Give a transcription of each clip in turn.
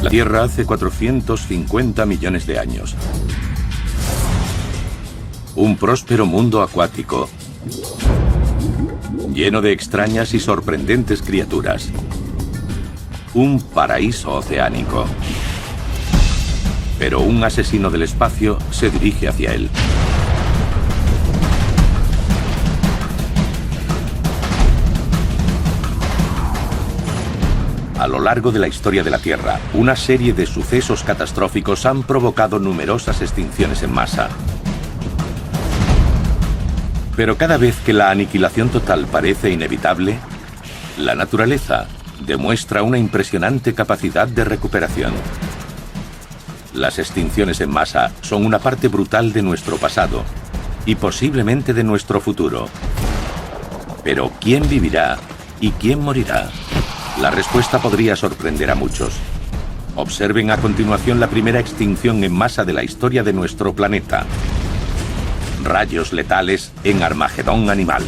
La Tierra hace 450 millones de años. Un próspero mundo acuático, lleno de extrañas y sorprendentes criaturas. Un paraíso oceánico. Pero un asesino del espacio se dirige hacia él. A lo largo de la historia de la Tierra, una serie de sucesos catastróficos han provocado numerosas extinciones en masa. Pero cada vez que la aniquilación total parece inevitable, la naturaleza demuestra una impresionante capacidad de recuperación. Las extinciones en masa son una parte brutal de nuestro pasado y posiblemente de nuestro futuro. Pero ¿quién vivirá y quién morirá? La respuesta podría sorprender a muchos. Observen a continuación la primera extinción en masa de la historia de nuestro planeta. Rayos letales en Armagedón animal.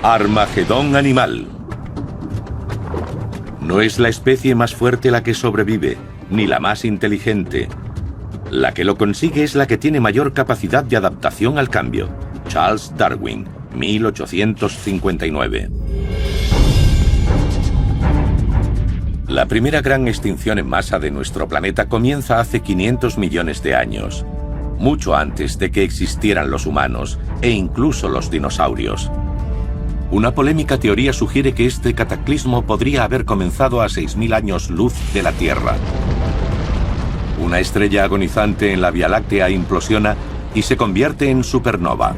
Armagedón animal. No es la especie más fuerte la que sobrevive, ni la más inteligente. La que lo consigue es la que tiene mayor capacidad de adaptación al cambio. Charles Darwin, 1859. La primera gran extinción en masa de nuestro planeta comienza hace 500 millones de años, mucho antes de que existieran los humanos e incluso los dinosaurios. Una polémica teoría sugiere que este cataclismo podría haber comenzado a 6.000 años luz de la Tierra. Una estrella agonizante en la Vía Láctea implosiona y se convierte en supernova.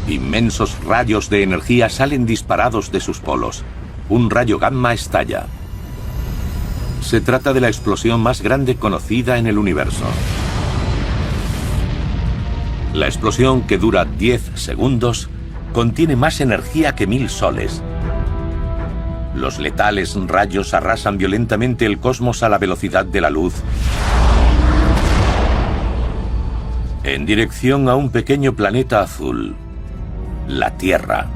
Inmensos rayos de energía salen disparados de sus polos. Un rayo gamma estalla. Se trata de la explosión más grande conocida en el universo. La explosión, que dura 10 segundos, contiene más energía que 1000 soles. Los letales rayos arrasan violentamente el cosmos a la velocidad de la luz, en dirección a un pequeño planeta azul, la Tierra.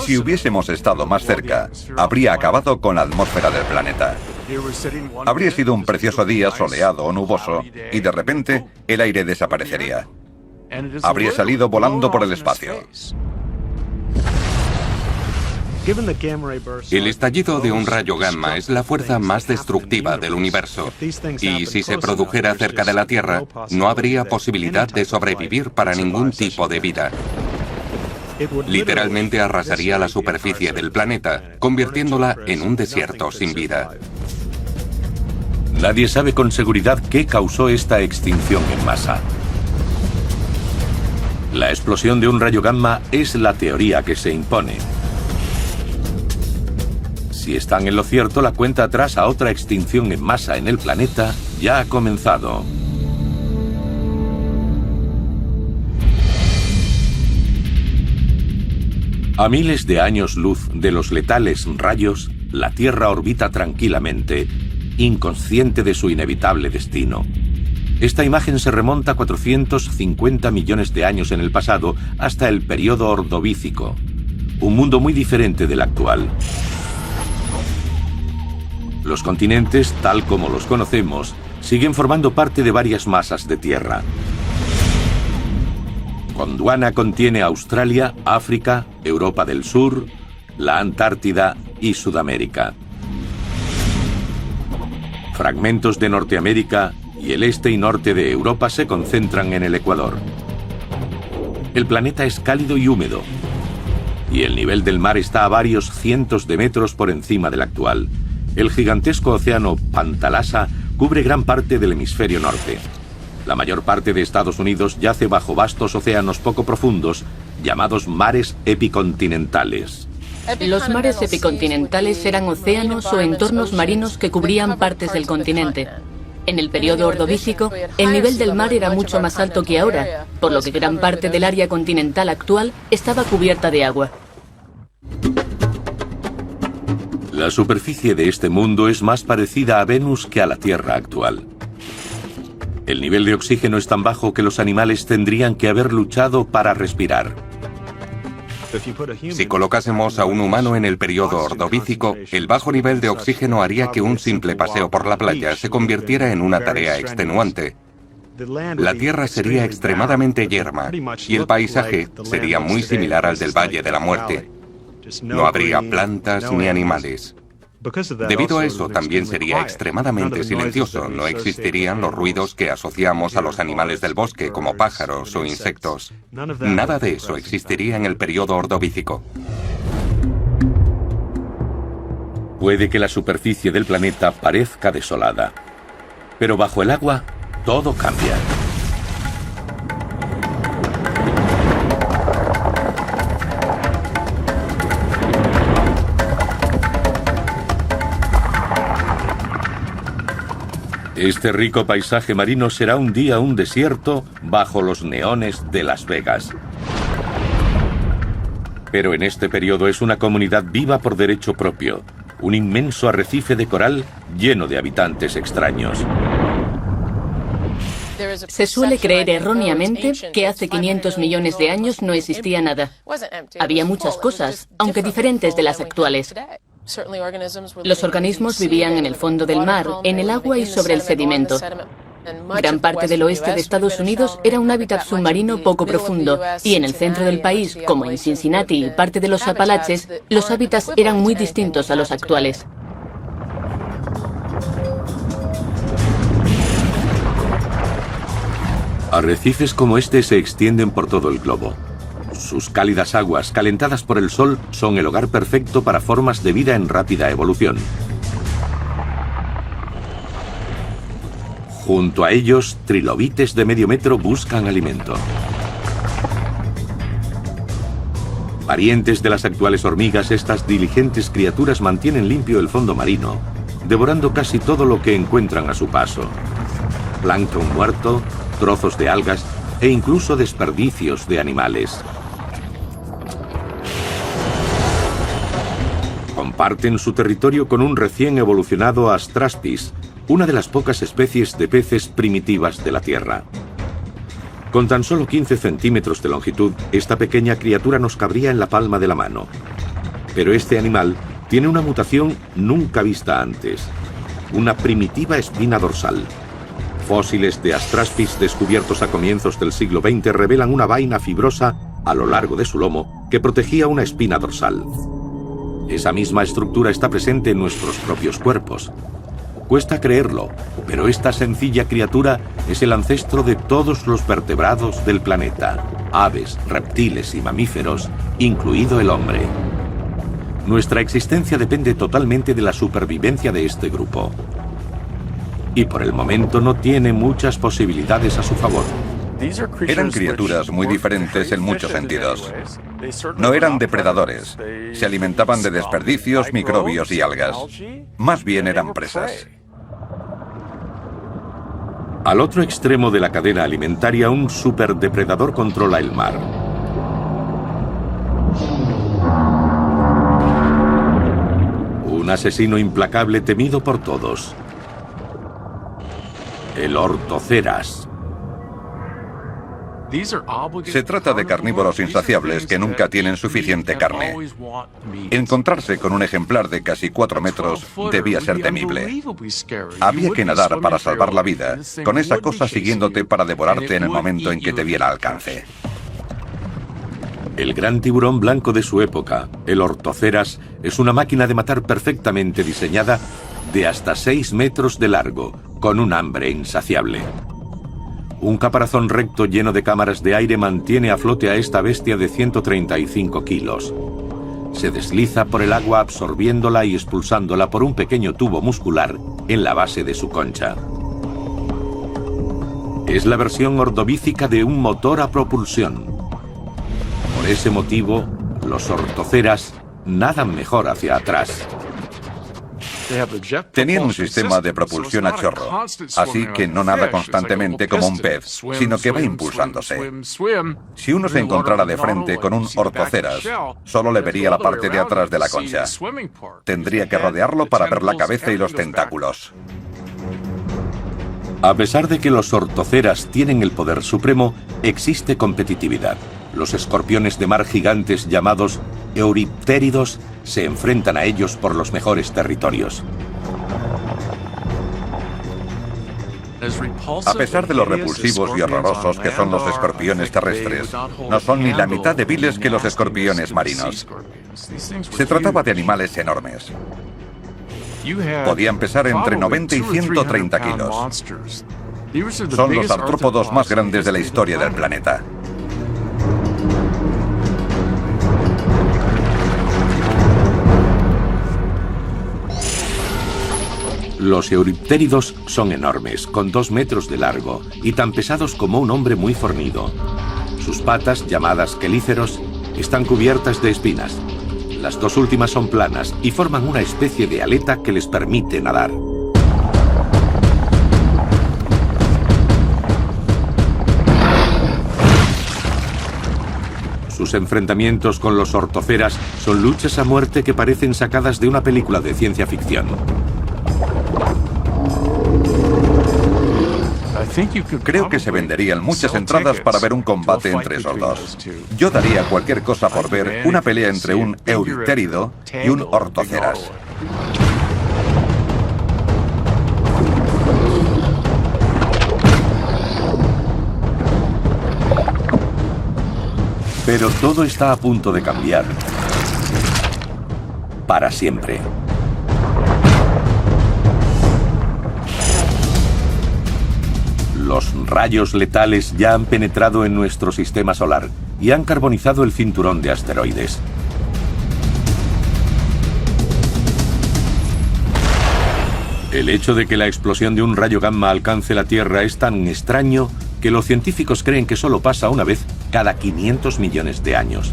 Si hubiésemos estado más cerca, habría acabado con la atmósfera del planeta. Habría sido un precioso día soleado o nuboso y de repente el aire desaparecería. Habría salido volando por el espacio. El estallido de un rayo gamma es la fuerza más destructiva del universo. Y si se produjera cerca de la Tierra, no habría posibilidad de sobrevivir para ningún tipo de vida. Literalmente arrasaría la superficie del planeta, convirtiéndola en un desierto sin vida. Nadie sabe con seguridad qué causó esta extinción en masa. La explosión de un rayo gamma es la teoría que se impone. Si están en lo cierto, la cuenta atrás a otra extinción en masa en el planeta ya ha comenzado. A miles de años luz de los letales rayos, la Tierra orbita tranquilamente, inconsciente de su inevitable destino. Esta imagen se remonta a 450 millones de años en el pasado, hasta el período Ordovícico, un mundo muy diferente del actual. Los continentes, tal como los conocemos, siguen formando parte de varias masas de tierra. Gondwana contiene Australia, África, Europa del Sur, la Antártida y Sudamérica. Fragmentos de Norteamérica y el este y norte de Europa se concentran en el Ecuador. El planeta es cálido y húmedo, y el nivel del mar está a varios cientos de metros por encima del actual. El gigantesco océano Pantalasa cubre gran parte del hemisferio norte. La mayor parte de Estados Unidos yace bajo vastos océanos poco profundos, llamados mares epicontinentales. Los mares epicontinentales eran océanos o entornos marinos que cubrían partes del continente. En el periodo Ordovícico, el nivel del mar era mucho más alto que ahora, por lo que gran parte del área continental actual estaba cubierta de agua. La superficie de este mundo es más parecida a Venus que a la Tierra actual. El nivel de oxígeno es tan bajo que los animales tendrían que haber luchado para respirar. Si colocásemos a un humano en el periodo ordovícico, el bajo nivel de oxígeno haría que un simple paseo por la playa se convirtiera en una tarea extenuante. La tierra sería extremadamente yerma y el paisaje sería muy similar al del Valle de la Muerte. No habría plantas ni animales. Debido a eso, también sería extremadamente silencioso. No existirían los ruidos que asociamos a los animales del bosque, como pájaros o insectos. Nada de eso existiría en el periodo ordovícico. Puede que la superficie del planeta parezca desolada, pero bajo el agua todo cambia. Este rico paisaje marino será un día un desierto bajo los neones de Las Vegas. Pero en este periodo es una comunidad viva por derecho propio, un inmenso arrecife de coral lleno de habitantes extraños. Se suele creer erróneamente que hace 500 millones de años no existía nada. Había muchas cosas, aunque diferentes de las actuales. Los organismos vivían en el fondo del mar, en el agua y sobre el sedimento. Gran parte del oeste de Estados Unidos era un hábitat submarino poco profundo, y en el centro del país, como en Cincinnati y parte de los Apalaches, los hábitats eran muy distintos a los actuales. Arrecifes como este se extienden por todo el globo. Sus cálidas aguas, calentadas por el sol, son el hogar perfecto para formas de vida en rápida evolución. Junto a ellos, trilobites de medio metro buscan alimento. Parientes de las actuales hormigas, estas diligentes criaturas mantienen limpio el fondo marino, devorando casi todo lo que encuentran a su paso. Plancton muerto, trozos de algas e incluso desperdicios de animales. Comparten su territorio con un recién evolucionado Astraspis, una de las pocas especies de peces primitivas de la Tierra. Con tan solo 15 centímetros de longitud, esta pequeña criatura nos cabría en la palma de la mano. Pero este animal tiene una mutación nunca vista antes, una primitiva espina dorsal. Fósiles de Astraspis descubiertos a comienzos del siglo XX revelan una vaina fibrosa a lo largo de su lomo que protegía una espina dorsal. Esa misma estructura está presente en nuestros propios cuerpos. Cuesta creerlo, pero esta sencilla criatura es el ancestro de todos los vertebrados del planeta, aves, reptiles y mamíferos, incluido el hombre. Nuestra existencia depende totalmente de la supervivencia de este grupo. Y por el momento no tiene muchas posibilidades a su favor. Eran criaturas muy diferentes en muchos sentidos. No eran depredadores. Se alimentaban de desperdicios, microbios y algas. Más bien eran presas. Al otro extremo de la cadena alimentaria, un superdepredador controla el mar. Un asesino implacable temido por todos. El ortoceras. Se trata de carnívoros insaciables que nunca tienen suficiente carne. Encontrarse con un ejemplar de casi 4 metros debía ser temible. Había que nadar para salvar la vida, con esa cosa siguiéndote para devorarte en el momento en que te viera al alcance. El gran tiburón blanco de su época, el ortoceras, es una máquina de matar perfectamente diseñada de hasta 6 metros de largo, con un hambre insaciable. Un caparazón recto lleno de cámaras de aire mantiene a flote a esta bestia de 135 kilos. Se desliza por el agua absorbiéndola y expulsándola por un pequeño tubo muscular en la base de su concha. Es la versión ordovícica de un motor a propulsión. Por ese motivo, los ortoceras nadan mejor hacia atrás. Tenían un sistema de propulsión a chorro, así que no nada constantemente como un pez, sino que va impulsándose. Si uno se encontrara de frente con un ortoceras, solo le vería la parte de atrás de la concha. Tendría que rodearlo para ver la cabeza y los tentáculos. A pesar de que los ortoceras tienen el poder supremo, existe competitividad. Los escorpiones de mar gigantes llamados euriptéridos se enfrentan a ellos por los mejores territorios. A pesar de lo repulsivos y horrorosos que son los escorpiones terrestres, no son ni la mitad débiles que los escorpiones marinos. Se trataba de animales enormes. Podían pesar entre 90 y 130 kilos. Son los artrópodos más grandes de la historia del planeta. Los euriptéridos son enormes, con 2 metros de largo y tan pesados como un hombre muy fornido. Sus patas, llamadas quelíceros, están cubiertas de espinas. Las 2 últimas son planas y forman una especie de aleta que les permite nadar. Sus enfrentamientos con los ortoceras son luchas a muerte que parecen sacadas de una película de ciencia ficción. Creo que se venderían muchas entradas para ver un combate entre esos dos. Yo daría cualquier cosa por ver una pelea entre un euriptérido y un ortoceras. Pero todo está a punto de cambiar. Para siempre. Los rayos letales ya han penetrado en nuestro sistema solar y han carbonizado el cinturón de asteroides. El hecho de que la explosión de un rayo gamma alcance la Tierra es tan extraño que los científicos creen que solo pasa una vez cada 500 millones de años.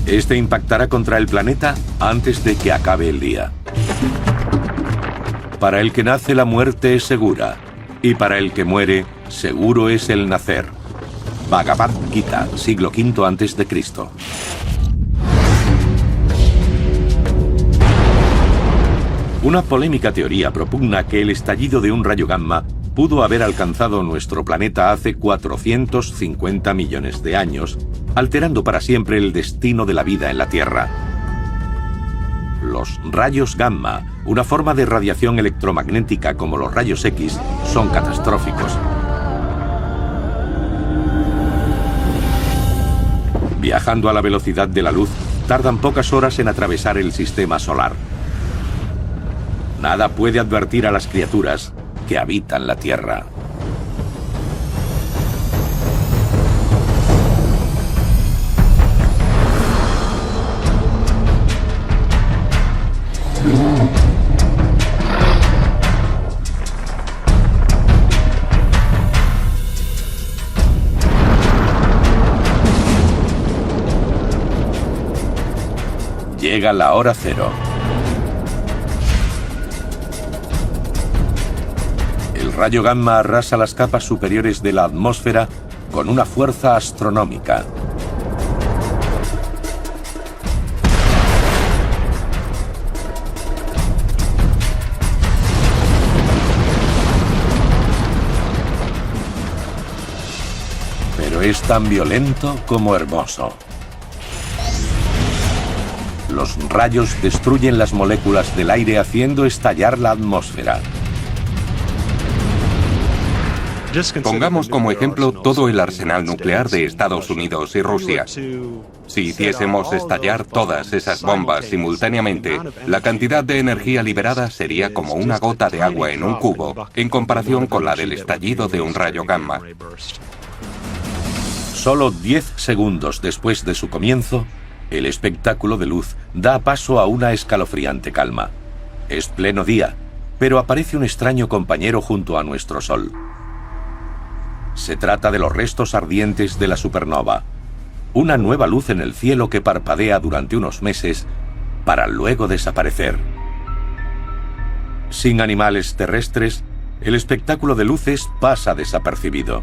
Este impactará contra el planeta antes de que acabe el día. Para el que nace, la muerte es segura. Y para el que muere, seguro es el nacer. Bhagavad Gita, siglo V a.C. Una polémica teoría propugna que el estallido de un rayo gamma pudo haber alcanzado nuestro planeta hace 450 millones de años, alterando para siempre el destino de la vida en la Tierra. Los rayos gamma, una forma de radiación electromagnética como los rayos X, son catastróficos. Viajando a la velocidad de la luz, tardan pocas horas en atravesar el sistema solar. Nada puede advertir a las criaturas que habitan la Tierra. Llega la hora cero. El rayo gamma arrasa las capas superiores de la atmósfera con una fuerza astronómica. Pero es tan violento como hermoso. Los rayos destruyen las moléculas del aire haciendo estallar la atmósfera. Pongamos como ejemplo todo el arsenal nuclear de Estados Unidos y Rusia. Si hiciésemos estallar todas esas bombas simultáneamente, la cantidad de energía liberada sería como una gota de agua en un cubo, en comparación con la del estallido de un rayo gamma. Solo 10 segundos después de su comienzo, el espectáculo de luz da paso a una escalofriante calma. Es pleno día, pero aparece un extraño compañero junto a nuestro Sol. Se trata de los restos ardientes de la supernova, una nueva luz en el cielo que parpadea durante unos meses para luego desaparecer. Sin animales terrestres, el espectáculo de luces pasa desapercibido.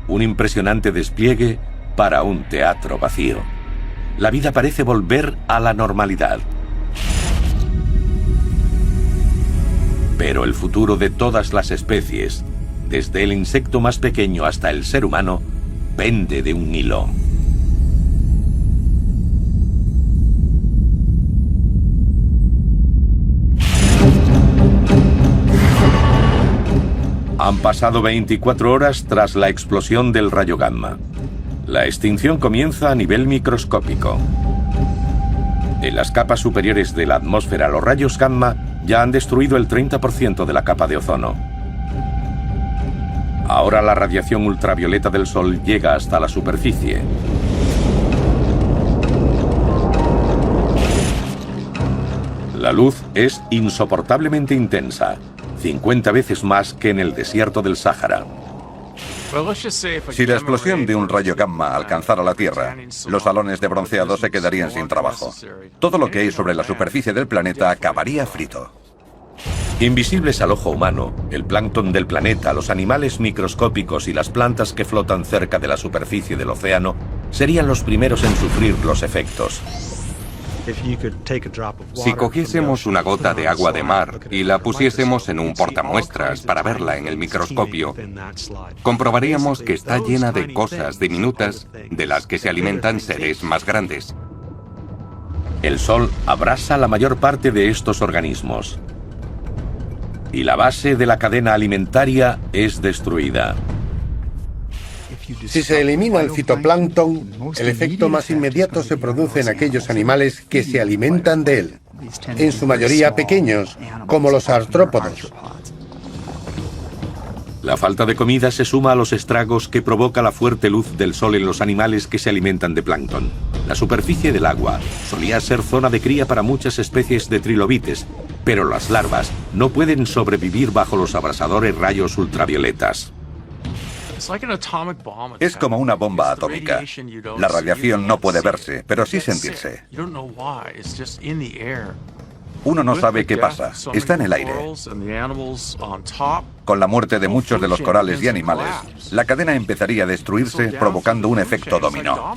Un impresionante despliegue para un teatro vacío. La vida parece volver a la normalidad. Pero el futuro de todas las especies, desde el insecto más pequeño hasta el ser humano, pende de un hilo. Han pasado 24 horas tras la explosión del rayo gamma. La extinción comienza a nivel microscópico. En las capas superiores de la atmósfera, los rayos gamma ya han destruido el 30% de la capa de ozono. Ahora la radiación ultravioleta del Sol llega hasta la superficie. La luz es insoportablemente intensa, 50 veces más que en el desierto del Sáhara. Si la explosión de un rayo gamma alcanzara la Tierra, los salones de bronceado se quedarían sin trabajo. Todo lo que hay sobre la superficie del planeta acabaría frito. Invisibles al ojo humano, el plancton del planeta, los animales microscópicos y las plantas que flotan cerca de la superficie del océano serían los primeros en sufrir los efectos. Si cogiésemos una gota de agua de mar y la pusiésemos en un portamuestras para verla en el microscopio, comprobaríamos que está llena de cosas diminutas de las que se alimentan seres más grandes. El Sol abrasa la mayor parte de estos organismos. Y la base de la cadena alimentaria es destruida. Si se elimina el fitoplancton, el efecto más inmediato se produce en aquellos animales que se alimentan de él, en su mayoría pequeños, como los artrópodos. La falta de comida se suma a los estragos que provoca la fuerte luz del sol en los animales que se alimentan de plancton. La superficie del agua solía ser zona de cría para muchas especies de trilobites, pero las larvas no pueden sobrevivir bajo los abrasadores rayos ultravioletas. Es como una bomba atómica. La radiación no puede verse, pero sí sentirse. Uno no sabe qué pasa, está en el aire. Con la muerte de muchos de los corales y animales, la cadena empezaría a destruirse, provocando un efecto dominó.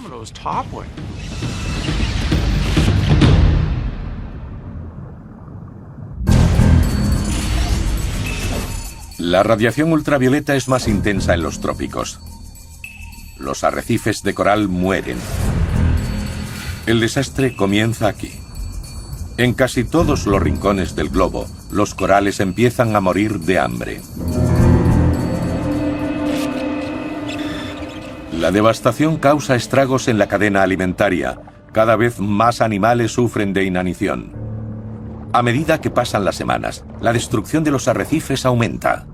La radiación ultravioleta es más intensa en los trópicos. Los arrecifes de coral mueren. El desastre comienza aquí. En casi todos los rincones del globo, los corales empiezan a morir de hambre. La devastación causa estragos en la cadena alimentaria. Cada vez más animales sufren de inanición. A medida que pasan las semanas, la destrucción de los arrecifes aumenta.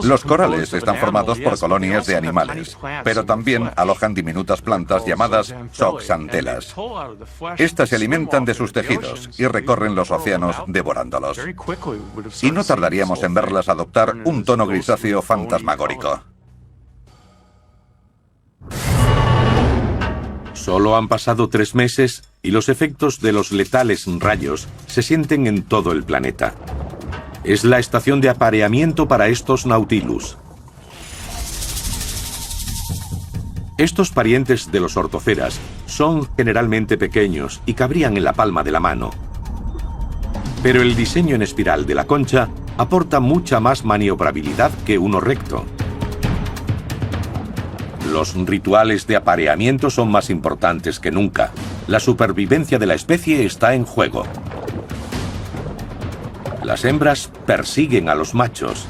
Los corales están formados por colonias de animales, pero también alojan diminutas plantas llamadas zooxantelas. Estas se alimentan de sus tejidos y recorren los océanos devorándolos. Y no tardaríamos en verlas adoptar un tono grisáceo fantasmagórico. Solo han pasado 3 meses y los efectos de los letales rayos se sienten en todo el planeta. Es la estación de apareamiento para estos Nautilus. Estos parientes de los ortoceras son generalmente pequeños y cabrían en la palma de la mano. Pero el diseño en espiral de la concha aporta mucha más maniobrabilidad que uno recto. Los rituales de apareamiento son más importantes que nunca. La supervivencia de la especie está en juego. Las hembras persiguen a los machos.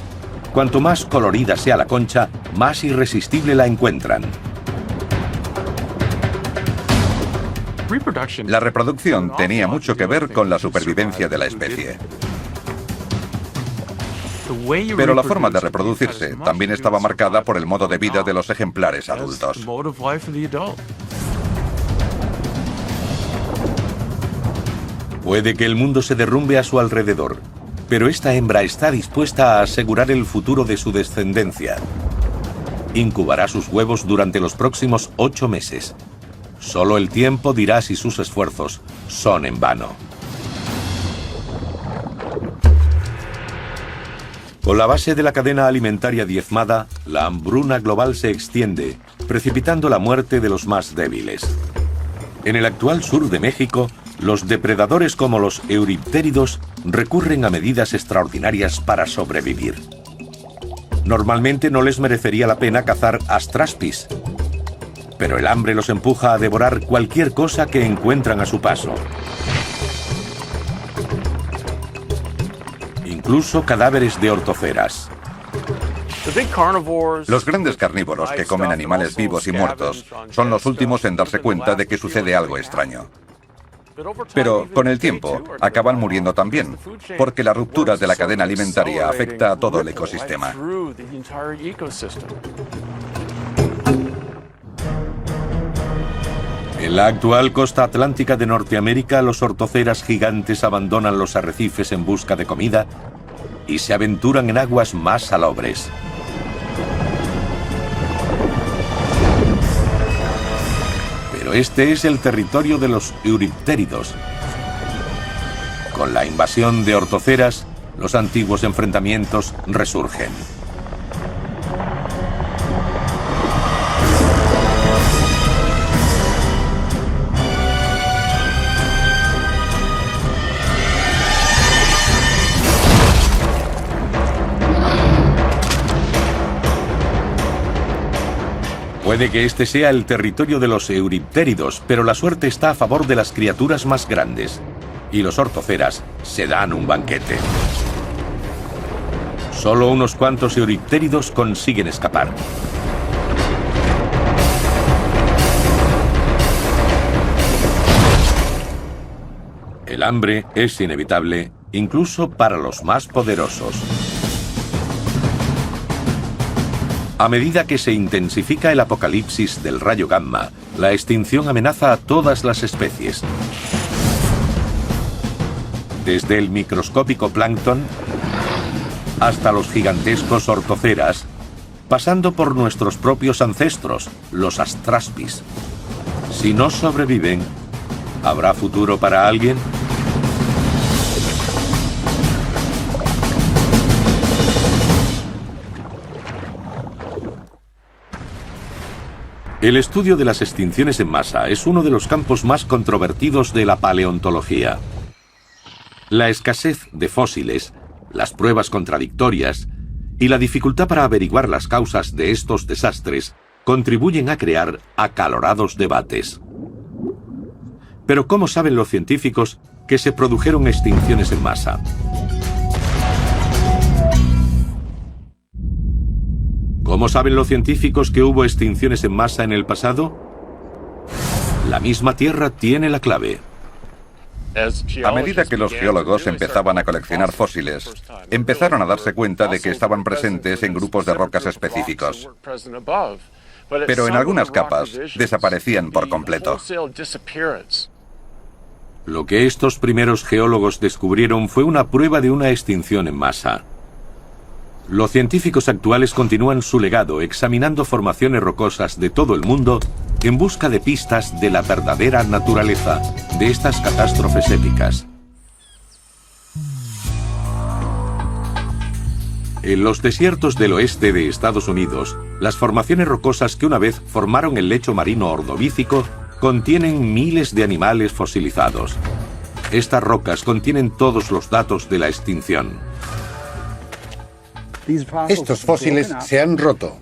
Cuanto más colorida sea la concha, más irresistible la encuentran. La reproducción tenía mucho que ver con la supervivencia de la especie. Pero la forma de reproducirse también estaba marcada por el modo de vida de los ejemplares adultos. Puede que el mundo se derrumbe a su alrededor, pero esta hembra está dispuesta a asegurar el futuro de su descendencia. Incubará sus huevos durante los próximos 8 meses. Solo el tiempo dirá si sus esfuerzos son en vano. Con la base de la cadena alimentaria diezmada, la hambruna global se extiende, precipitando la muerte de los más débiles. En el actual sur de México, los depredadores como los euriptéridos recurren a medidas extraordinarias para sobrevivir. Normalmente no les merecería la pena cazar astraspis, pero el hambre los empuja a devorar cualquier cosa que encuentran a su paso. Incluso cadáveres de ortoceras. Los grandes carnívoros que comen animales vivos y muertos son los últimos en darse cuenta de que sucede algo extraño. Pero con el tiempo acaban muriendo también, porque la ruptura de la cadena alimentaria afecta a todo el ecosistema. En la actual costa atlántica de Norteamérica, los ortoceras gigantes abandonan los arrecifes en busca de comida y se aventuran en aguas más salobres. Pero este es el territorio de los euriptéridos. Con la invasión de ortoceras, los antiguos enfrentamientos resurgen. Puede que este sea el territorio de los euriptéridos, pero la suerte está a favor de las criaturas más grandes. Y los ortoceras se dan un banquete. Solo unos cuantos euriptéridos consiguen escapar. El hambre es inevitable, incluso para los más poderosos. A medida que se intensifica el apocalipsis del rayo gamma, la extinción amenaza a todas las especies. Desde el microscópico plancton hasta los gigantescos ortoceras, pasando por nuestros propios ancestros, los astraspis. Si no sobreviven, ¿habrá futuro para alguien? El estudio de las extinciones en masa es uno de los campos más controvertidos de la paleontología. La escasez de fósiles, las pruebas contradictorias y la dificultad para averiguar las causas de estos desastres contribuyen a crear acalorados debates. Pero ¿cómo saben los científicos que se produjeron extinciones en masa? ¿Cómo saben los científicos que hubo extinciones en masa en el pasado? La misma Tierra tiene la clave. A medida que los geólogos empezaban a coleccionar fósiles, empezaron a darse cuenta de que estaban presentes en grupos de rocas específicos. Pero en algunas capas desaparecían por completo. Lo que estos primeros geólogos descubrieron fue una prueba de una extinción en masa. Los científicos actuales continúan su legado examinando formaciones rocosas de todo el mundo en busca de pistas de la verdadera naturaleza de estas catástrofes épicas. En los desiertos del oeste de Estados Unidos, las formaciones rocosas que una vez formaron el lecho marino ordovícico contienen miles de animales fosilizados. Estas rocas contienen todos los datos de la extinción. Estos fósiles se han roto,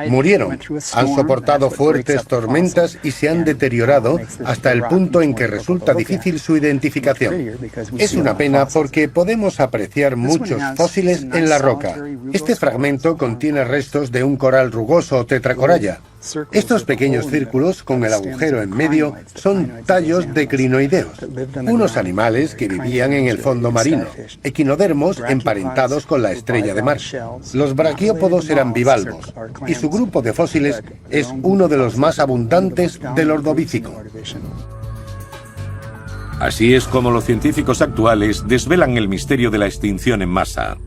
murieron, han soportado fuertes tormentas y se han deteriorado hasta el punto en que resulta difícil su identificación. Es una pena porque podemos apreciar muchos fósiles en la roca. Este fragmento contiene restos de un coral rugoso o tetracoralla. Estos pequeños círculos con el agujero en medio son tallos de crinoideos, unos animales que vivían en el fondo marino, equinodermos emparentados con la estrella de mar. Los braquiópodos eran bivalvos y su grupo de fósiles es uno de los más abundantes del Ordovícico. Así es como los científicos actuales desvelan el misterio de la extinción en masa.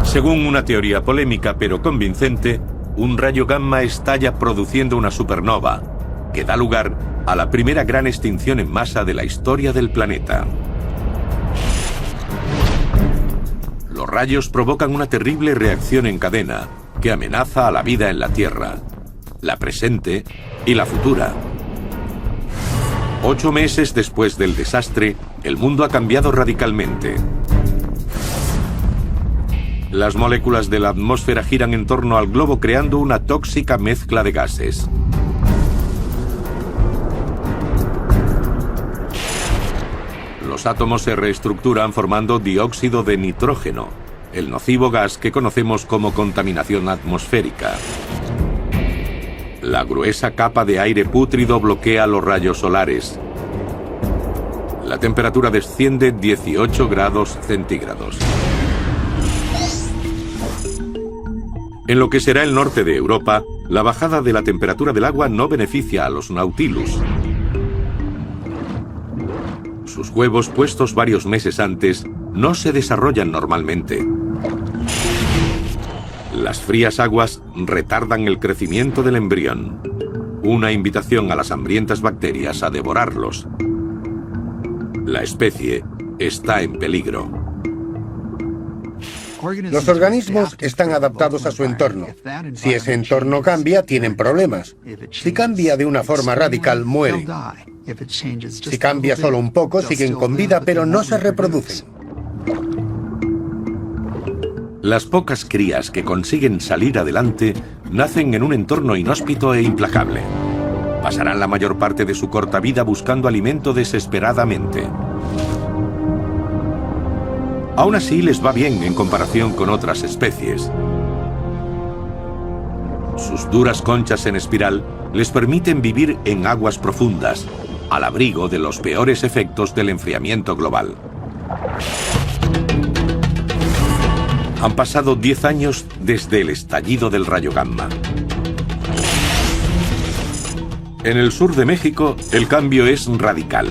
Según una teoría polémica pero convincente, un rayo gamma estalla produciendo una supernova, que da lugar a la primera gran extinción en masa de la historia del planeta. Los rayos provocan una terrible reacción en cadena, que amenaza a la vida en la Tierra, la presente y la futura. 8 meses después del desastre, el mundo ha cambiado radicalmente. Las moléculas de la atmósfera giran en torno al globo creando una tóxica mezcla de gases. Los átomos se reestructuran formando dióxido de nitrógeno, el nocivo gas que conocemos como contaminación atmosférica. La gruesa capa de aire pútrido bloquea los rayos solares. La temperatura desciende 18 grados centígrados. En lo que será el norte de Europa, la bajada de la temperatura del agua no beneficia a los Nautilus. Sus huevos, puestos varios meses antes, no se desarrollan normalmente. Las frías aguas retardan el crecimiento del embrión. Una invitación a las hambrientas bacterias a devorarlos. La especie está en peligro. Los organismos están adaptados a su entorno. Si ese entorno cambia, tienen problemas. Si cambia de una forma radical, mueren. Si cambia solo un poco, siguen con vida, pero no se reproducen. Las pocas crías que consiguen salir adelante nacen en un entorno inhóspito e implacable. Pasarán la mayor parte de su corta vida buscando alimento desesperadamente. Aún así les va bien en comparación con otras especies. Sus duras conchas en espiral les permiten vivir en aguas profundas, al abrigo de los peores efectos del enfriamiento global. Han pasado 10 años desde el estallido del rayo gamma. En el sur de México, el cambio es radical.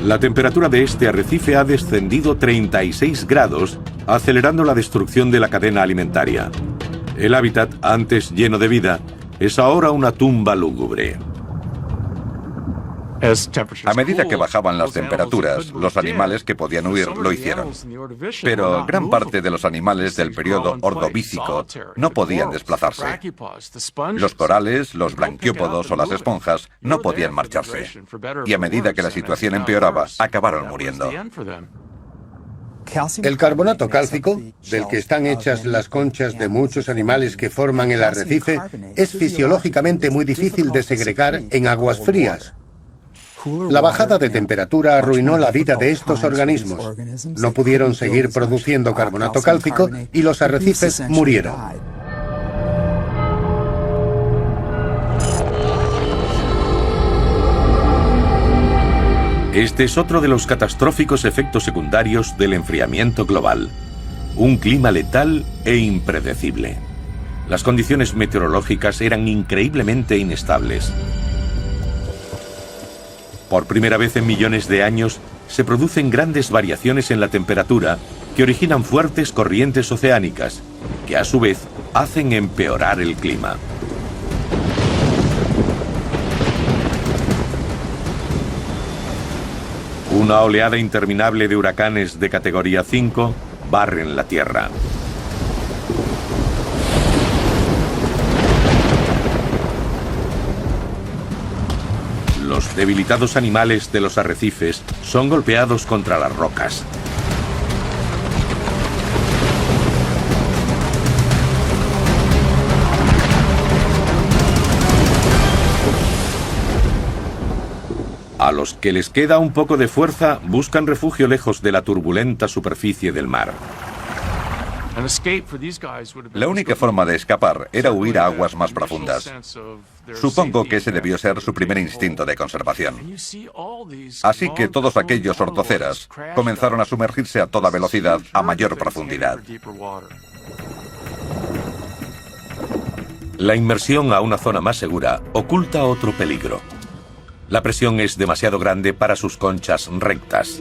La temperatura de este arrecife ha descendido 36 grados, acelerando la destrucción de la cadena alimentaria. El hábitat, antes lleno de vida, es ahora una tumba lúgubre. A medida que bajaban las temperaturas, los animales que podían huir lo hicieron. Pero gran parte de los animales del periodo ordovícico no podían desplazarse. Los corales, los branquiópodos o las esponjas no podían marcharse. Y a medida que la situación empeoraba, acabaron muriendo. El carbonato cálcico, del que están hechas las conchas de muchos animales que forman el arrecife, es fisiológicamente muy difícil de segregar en aguas frías. La bajada de temperatura arruinó la vida de estos organismos. No pudieron seguir produciendo carbonato cálcico y los arrecifes murieron. Este es otro de los catastróficos efectos secundarios del enfriamiento global. Un clima letal e impredecible. Las condiciones meteorológicas eran increíblemente inestables. Por primera vez en millones de años, se producen grandes variaciones en la temperatura que originan fuertes corrientes oceánicas, que a su vez hacen empeorar el clima. Una oleada interminable de huracanes de categoría 5 barren la Tierra. Los debilitados animales de los arrecifes son golpeados contra las rocas. A los que les queda un poco de fuerza, buscan refugio lejos de la turbulenta superficie del mar. La única forma de escapar era huir a aguas más profundas. Supongo que ese debió ser su primer instinto de conservación. Así que todos aquellos ortoceras comenzaron a sumergirse a toda velocidad a mayor profundidad. La inmersión a una zona más segura oculta otro peligro. La presión es demasiado grande para sus conchas rectas.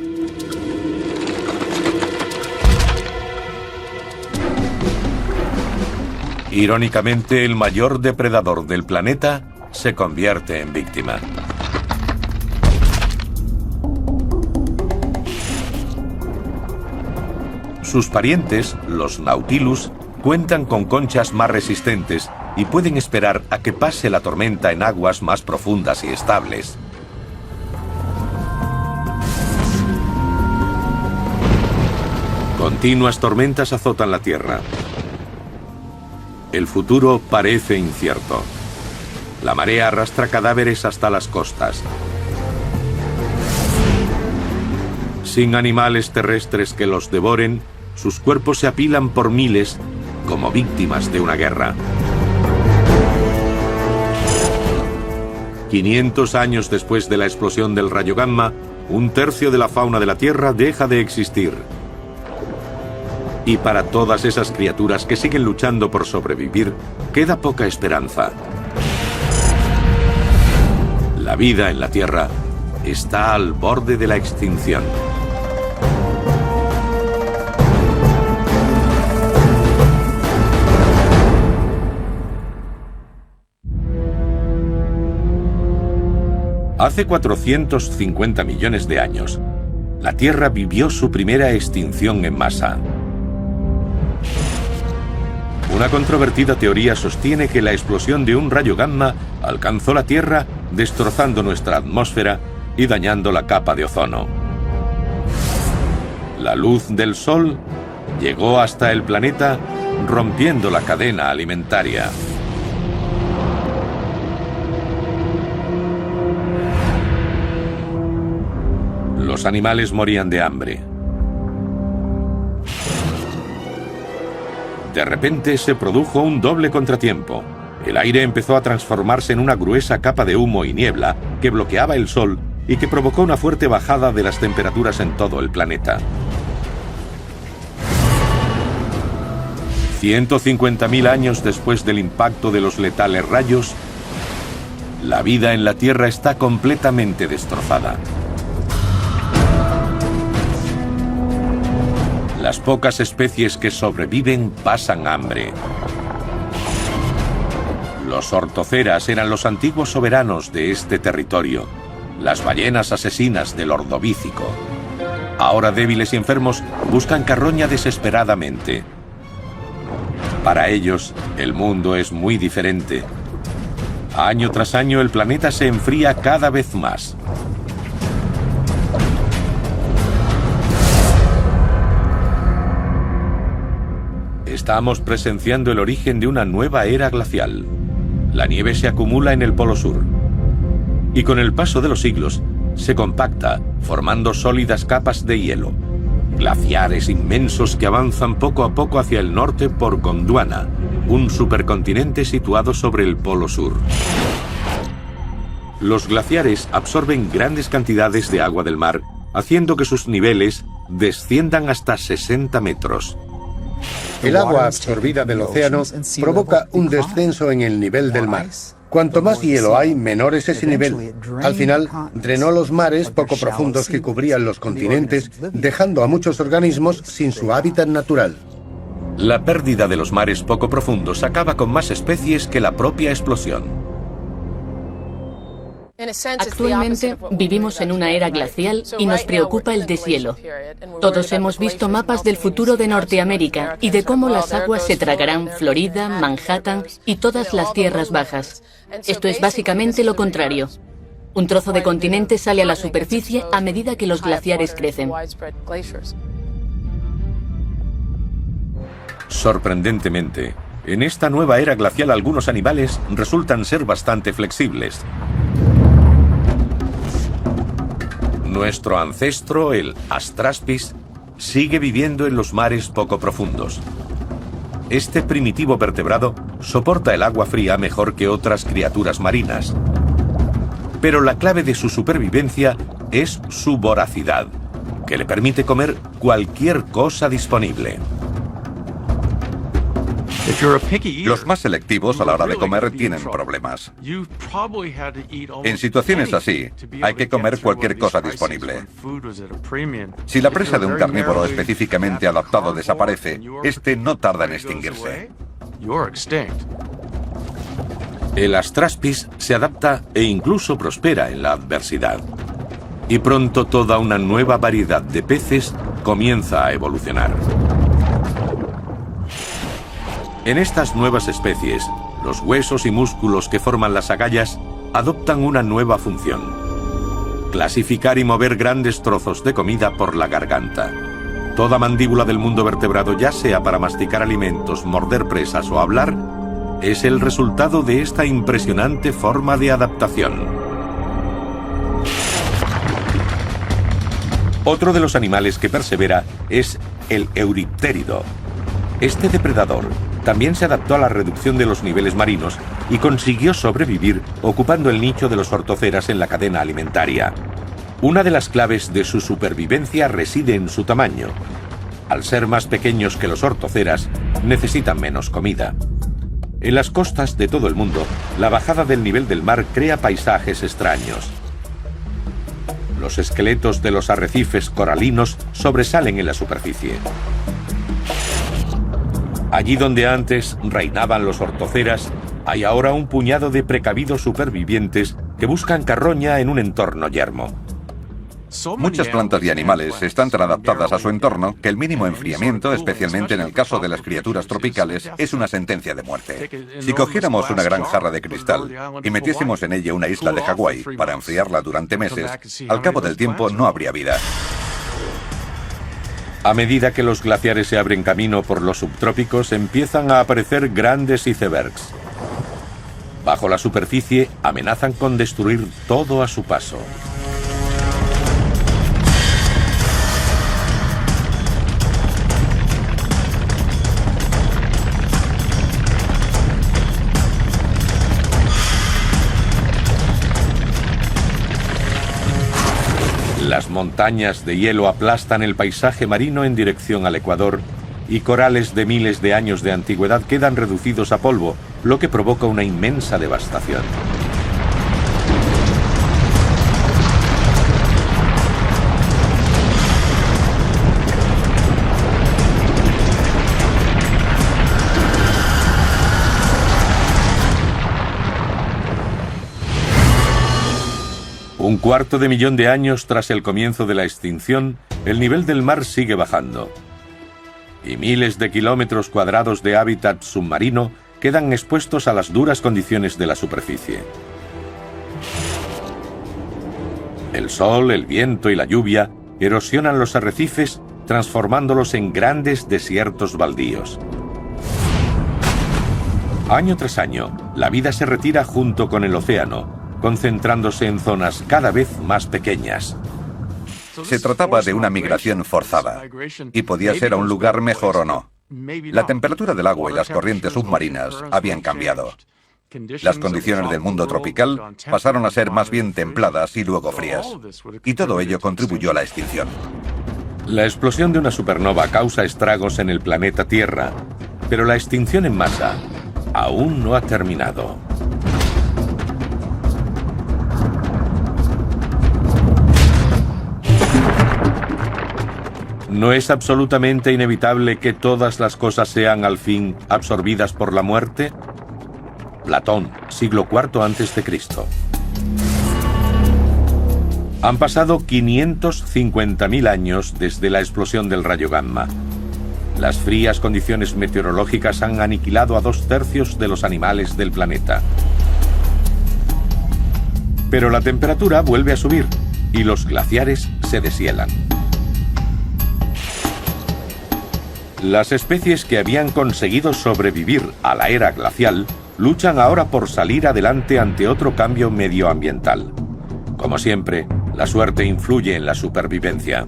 Irónicamente, el mayor depredador del planeta se convierte en víctima. Sus parientes, los Nautilus, cuentan con conchas más resistentes y pueden esperar a que pase la tormenta en aguas más profundas y estables. Continuas tormentas azotan la Tierra. El futuro parece incierto. La marea arrastra cadáveres hasta las costas. Sin animales terrestres que los devoren, sus cuerpos se apilan por miles como víctimas de una guerra. 500 años después de la explosión del rayo gamma, un tercio de la fauna de la Tierra deja de existir. Y para todas esas criaturas que siguen luchando por sobrevivir, queda poca esperanza. La vida en la Tierra está al borde de la extinción. Hace 450 millones de años, la Tierra vivió su primera extinción en masa. Una controvertida teoría sostiene que la explosión de un rayo gamma alcanzó la Tierra, destrozando nuestra atmósfera y dañando la capa de ozono. La luz del Sol llegó hasta el planeta, rompiendo la cadena alimentaria. Los animales morían de hambre. De repente se produjo un doble contratiempo. El aire empezó a transformarse en una gruesa capa de humo y niebla que bloqueaba el sol y que provocó una fuerte bajada de las temperaturas en todo el planeta. 150.000 años después del impacto de los letales rayos, la vida en la Tierra está completamente destrozada. Las pocas especies que sobreviven pasan hambre. Los ortoceras eran los antiguos soberanos de este territorio, las ballenas asesinas del Ordovícico. Ahora débiles y enfermos buscan carroña desesperadamente. Para ellos, el mundo es muy diferente. Año tras año el planeta se enfría cada vez más. Estamos presenciando el origen de una nueva era glacial. La nieve se acumula en el Polo Sur. Y con el paso de los siglos, se compacta, formando sólidas capas de hielo. Glaciares inmensos que avanzan poco a poco hacia el norte por Gondwana, un supercontinente situado sobre el Polo Sur. Los glaciares absorben grandes cantidades de agua del mar, haciendo que sus niveles desciendan hasta 60 metros. El agua absorbida del océano provoca un descenso en el nivel del mar. Cuanto más hielo hay, menor es ese nivel. Al final, drenó los mares poco profundos que cubrían los continentes, dejando a muchos organismos sin su hábitat natural. La pérdida de los mares poco profundos acaba con más especies que la propia explosión. Actualmente vivimos en una era glacial y nos preocupa el deshielo. Todos hemos visto mapas del futuro de Norteamérica y de cómo las aguas se tragarán Florida, Manhattan y todas las tierras bajas. Esto es básicamente lo contrario. Un trozo de continente sale a la superficie a medida que los glaciares crecen. Sorprendentemente, en esta nueva era glacial algunos animales resultan ser bastante flexibles. Nuestro ancestro, el Astraspis, sigue viviendo en los mares poco profundos. Este primitivo vertebrado soporta el agua fría mejor que otras criaturas marinas. Pero la clave de su supervivencia es su voracidad, que le permite comer cualquier cosa disponible. Los más selectivos a la hora de comer tienen problemas. En situaciones así, hay que comer cualquier cosa disponible. Si la presa de un carnívoro específicamente adaptado desaparece, este no tarda en extinguirse. El Astraspis se adapta e incluso prospera en la adversidad. Y pronto toda una nueva variedad de peces comienza a evolucionar. En estas nuevas especies, los huesos y músculos que forman las agallas adoptan una nueva función: clasificar y mover grandes trozos de comida por la garganta. Toda mandíbula del mundo vertebrado, ya sea para masticar alimentos, morder presas o hablar, es el resultado de esta impresionante forma de adaptación. Otro de los animales que persevera es el euriptérido. Este depredador también se adaptó a la reducción de los niveles marinos y consiguió sobrevivir ocupando el nicho de los ortoceras en la cadena alimentaria. Una de las claves de su supervivencia reside en su tamaño. Al ser más pequeños que los ortoceras, necesitan menos comida. En las costas de todo el mundo, la bajada del nivel del mar crea paisajes extraños. Los esqueletos de los arrecifes coralinos sobresalen en la superficie. Allí donde antes reinaban los ortoceras, hay ahora un puñado de precavidos supervivientes que buscan carroña en un entorno yermo. Muchas plantas y animales están tan adaptadas a su entorno que el mínimo enfriamiento, especialmente en el caso de las criaturas tropicales, es una sentencia de muerte. Si cogiéramos una gran jarra de cristal y metiésemos en ella una isla de Hawái para enfriarla durante meses, al cabo del tiempo no habría vida. A medida que los glaciares se abren camino por los subtrópicos, empiezan a aparecer grandes icebergs. Bajo la superficie, amenazan con destruir todo a su paso. Las montañas de hielo aplastan el paisaje marino en dirección al Ecuador y corales de miles de años de antigüedad quedan reducidos a polvo, lo que provoca una inmensa devastación. Un cuarto de millón de años tras el comienzo de la extinción, el nivel del mar sigue bajando. Y miles de kilómetros cuadrados de hábitat submarino quedan expuestos a las duras condiciones de la superficie. El sol, el viento y la lluvia erosionan los arrecifes, transformándolos en grandes desiertos baldíos. Año tras año, la vida se retira junto con el océano, concentrándose en zonas cada vez más pequeñas. Se trataba de una migración forzada, y podía ser a un lugar mejor o no. La temperatura del agua y las corrientes submarinas habían cambiado. Las condiciones del mundo tropical pasaron a ser más bien templadas y luego frías, y todo ello contribuyó a la extinción. La explosión de una supernova causa estragos en el planeta Tierra, pero la extinción en masa aún no ha terminado. ¿No es absolutamente inevitable que todas las cosas sean al fin absorbidas por la muerte? Platón, siglo IV a.C. Han pasado 550.000 años desde la explosión del rayo gamma. Las frías condiciones meteorológicas han aniquilado a 2/3 de los animales del planeta. Pero la temperatura vuelve a subir y los glaciares se deshielan. Las especies que habían conseguido sobrevivir a la era glacial luchan ahora por salir adelante ante otro cambio medioambiental. Como siempre, la suerte influye en la supervivencia.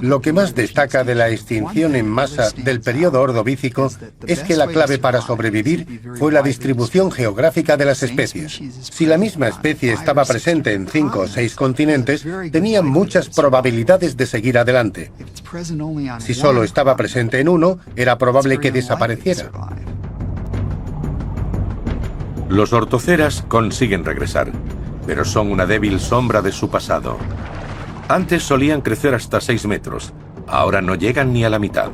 Lo que más destaca de la extinción en masa del periodo ordovícico es que la clave para sobrevivir fue la distribución geográfica de las especies. Si la misma especie estaba presente en 5 o 6 continentes, tenía muchas probabilidades de seguir adelante. Si solo estaba presente en uno, era probable que desapareciera. Los ortoceras consiguen regresar, pero son una débil sombra de su pasado. Antes solían crecer hasta 6 metros, ahora no llegan ni a la mitad.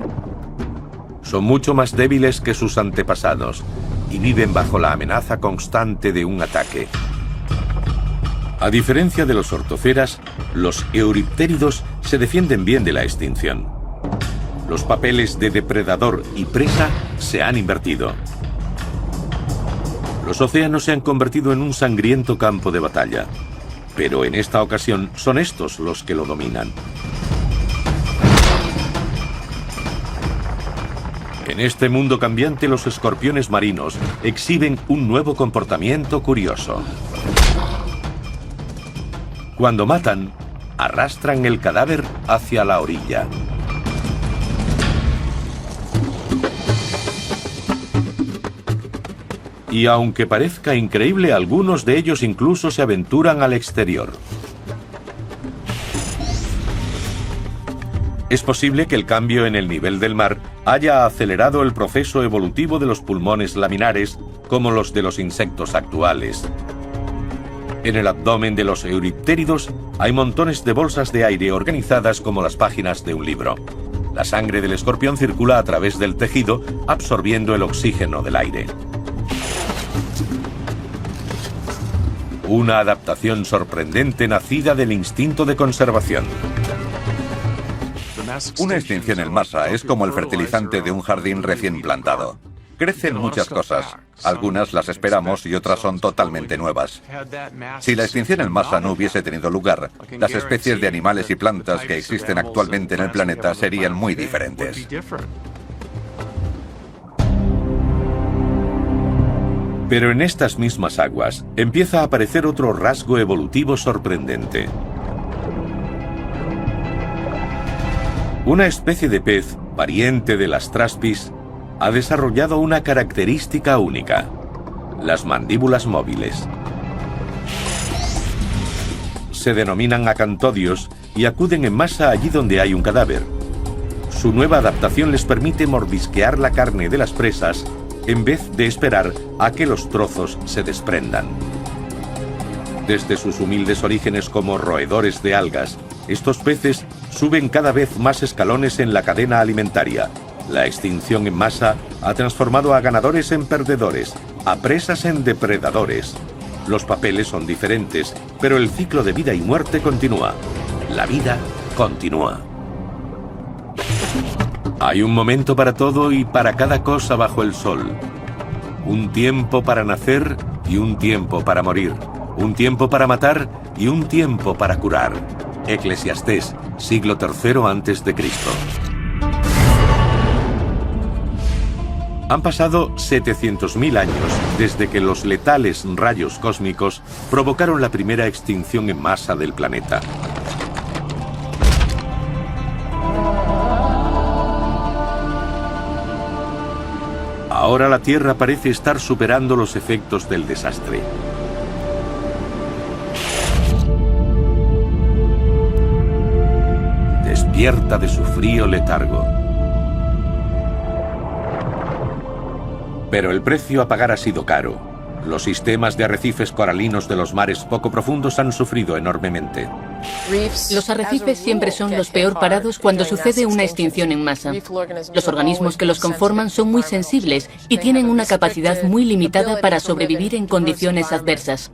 Son mucho más débiles que sus antepasados y viven bajo la amenaza constante de un ataque. A diferencia de los ortoceras, los euriptéridos se defienden bien de la extinción. Los papeles de depredador y presa se han invertido. Los océanos se han convertido en un sangriento campo de batalla, pero en esta ocasión son estos los que lo dominan. En este mundo cambiante, los escorpiones marinos exhiben un nuevo comportamiento curioso. Cuando matan, arrastran el cadáver hacia la orilla. Y aunque parezca increíble, algunos de ellos incluso se aventuran al exterior. Es posible que el cambio en el nivel del mar haya acelerado el proceso evolutivo de los pulmones laminares, como los de los insectos actuales. En el abdomen de los euriptéridos hay montones de bolsas de aire organizadas como las páginas de un libro. La sangre del escorpión circula a través del tejido, absorbiendo el oxígeno del aire. Una adaptación sorprendente nacida del instinto de conservación. Una extinción en masa es como el fertilizante de un jardín recién plantado. Crecen muchas cosas. Algunas las esperamos y otras son totalmente nuevas. Si la extinción en masa no hubiese tenido lugar, las especies de animales y plantas que existen actualmente en el planeta serían muy diferentes. Pero en estas mismas aguas empieza a aparecer otro rasgo evolutivo sorprendente. Una especie de pez, pariente de las traspis, ha desarrollado una característica única: las mandíbulas móviles. Se denominan acantodios y acuden en masa allí donde hay un cadáver. Su nueva adaptación les permite mordisquear la carne de las presas en vez de esperar a que los trozos se desprendan. Desde sus humildes orígenes como roedores de algas, estos peces suben cada vez más escalones en la cadena alimentaria. La extinción en masa ha transformado a ganadores en perdedores, a presas en depredadores. Los papeles son diferentes, pero el ciclo de vida y muerte continúa. La vida continúa. Hay un momento para todo y para cada cosa bajo el sol. Un tiempo para nacer y un tiempo para morir. Un tiempo para matar y un tiempo para curar. Eclesiastés, siglo III a.C. Han pasado 700.000 años desde que los letales rayos cósmicos provocaron la primera extinción en masa del planeta. Ahora la Tierra parece estar superando los efectos del desastre. Despierta de su frío letargo. Pero el precio a pagar ha sido caro. Los sistemas de arrecifes coralinos de los mares poco profundos han sufrido enormemente. Los arrecifes siempre son los peor parados cuando sucede una extinción en masa. Los organismos que los conforman son muy sensibles y tienen una capacidad muy limitada para sobrevivir en condiciones adversas.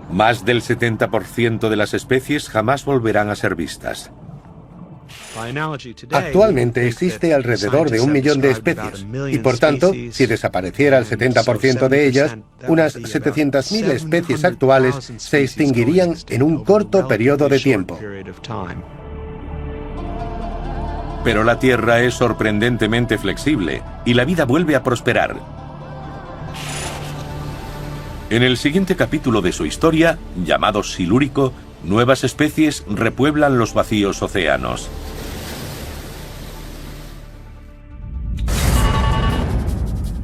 Más del 70% de las especies jamás volverán a ser vistas. Actualmente existe alrededor de 1 millón de especies y, por tanto, si desapareciera el 70% de ellas, unas 700.000 especies actuales se extinguirían en un corto periodo de tiempo. Pero la Tierra es sorprendentemente flexible y la vida vuelve a prosperar. En el siguiente capítulo de su historia, llamado Silúrico, nuevas especies repueblan los vacíos océanos.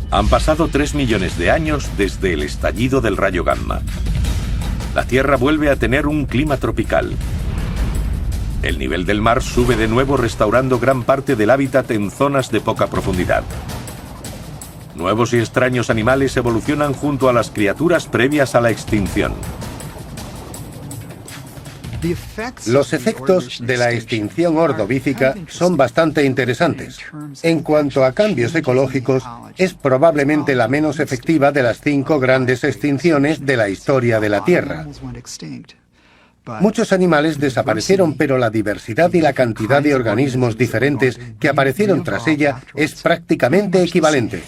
Han pasado 3 millones de años desde el estallido del rayo gamma. La Tierra vuelve a tener un clima tropical. El nivel del mar sube de nuevo, restaurando gran parte del hábitat en zonas de poca profundidad. Nuevos y extraños animales evolucionan junto a las criaturas previas a la extinción. Los efectos de la extinción ordovícica son bastante interesantes. En cuanto a cambios ecológicos, es probablemente la menos efectiva de las 5 grandes extinciones de la historia de la Tierra. Muchos animales desaparecieron, pero la diversidad y la cantidad de organismos diferentes que aparecieron tras ella es prácticamente equivalente.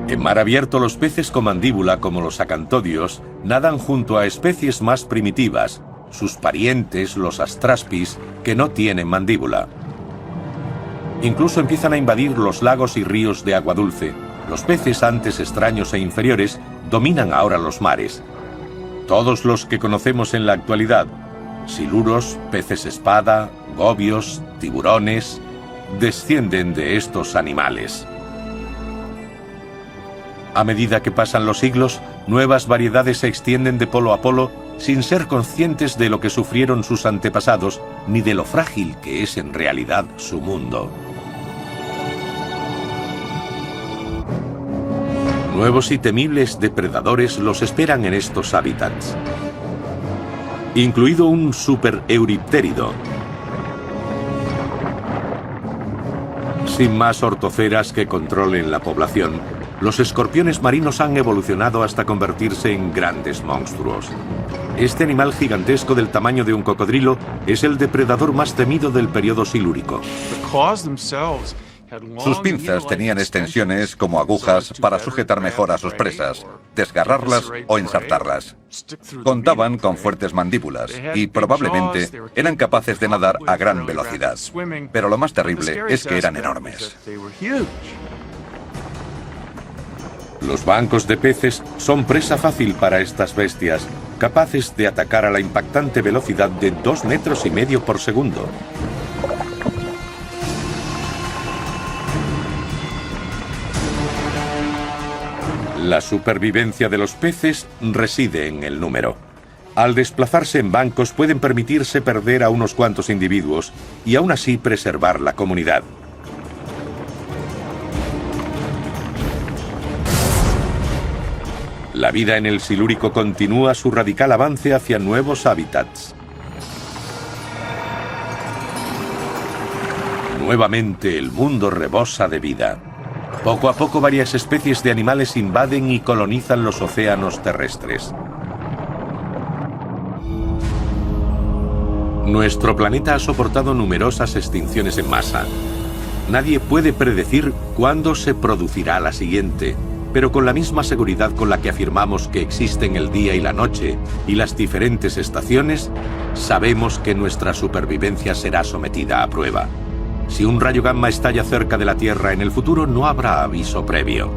En mar abierto, los peces con mandíbula, como los acantodios, nadan junto a especies más primitivas, sus parientes, los astraspis, que no tienen mandíbula. Incluso empiezan a invadir los lagos y ríos de agua dulce. Los peces, antes extraños e inferiores, dominan ahora los mares. Todos los que conocemos en la actualidad, siluros, peces espada, gobios, tiburones, descienden de estos animales. A medida que pasan los siglos, nuevas variedades se extienden de polo a polo sin ser conscientes de lo que sufrieron sus antepasados ni de lo frágil que es en realidad su mundo. Nuevos y temibles depredadores los esperan en estos hábitats, incluido un supereuriptérido. Sin más ortoceras que controlen la población, los escorpiones marinos han evolucionado hasta convertirse en grandes monstruos. Este animal gigantesco del tamaño de un cocodrilo es el depredador más temido del periodo silúrico. Sus pinzas tenían extensiones como agujas para sujetar mejor a sus presas, desgarrarlas o ensartarlas. Contaban con fuertes mandíbulas y probablemente eran capaces de nadar a gran velocidad. Pero lo más terrible es que eran enormes. Los bancos de peces son presa fácil para estas bestias, capaces de atacar a la impactante velocidad de 2,5 metros por segundo. La supervivencia de los peces reside en el número. Al desplazarse en bancos pueden permitirse perder a unos cuantos individuos y aún así preservar la comunidad. La vida en el Silúrico continúa su radical avance hacia nuevos hábitats. Nuevamente el mundo rebosa de vida. Poco a poco varias especies de animales invaden y colonizan los océanos terrestres. Nuestro planeta ha soportado numerosas extinciones en masa. Nadie puede predecir cuándo se producirá la siguiente, pero con la misma seguridad con la que afirmamos que existen el día y la noche y las diferentes estaciones, sabemos que nuestra supervivencia será sometida a prueba. Si un rayo gamma estalla cerca de la Tierra en el futuro, no habrá aviso previo.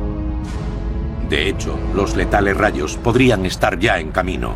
De hecho, los letales rayos podrían estar ya en camino.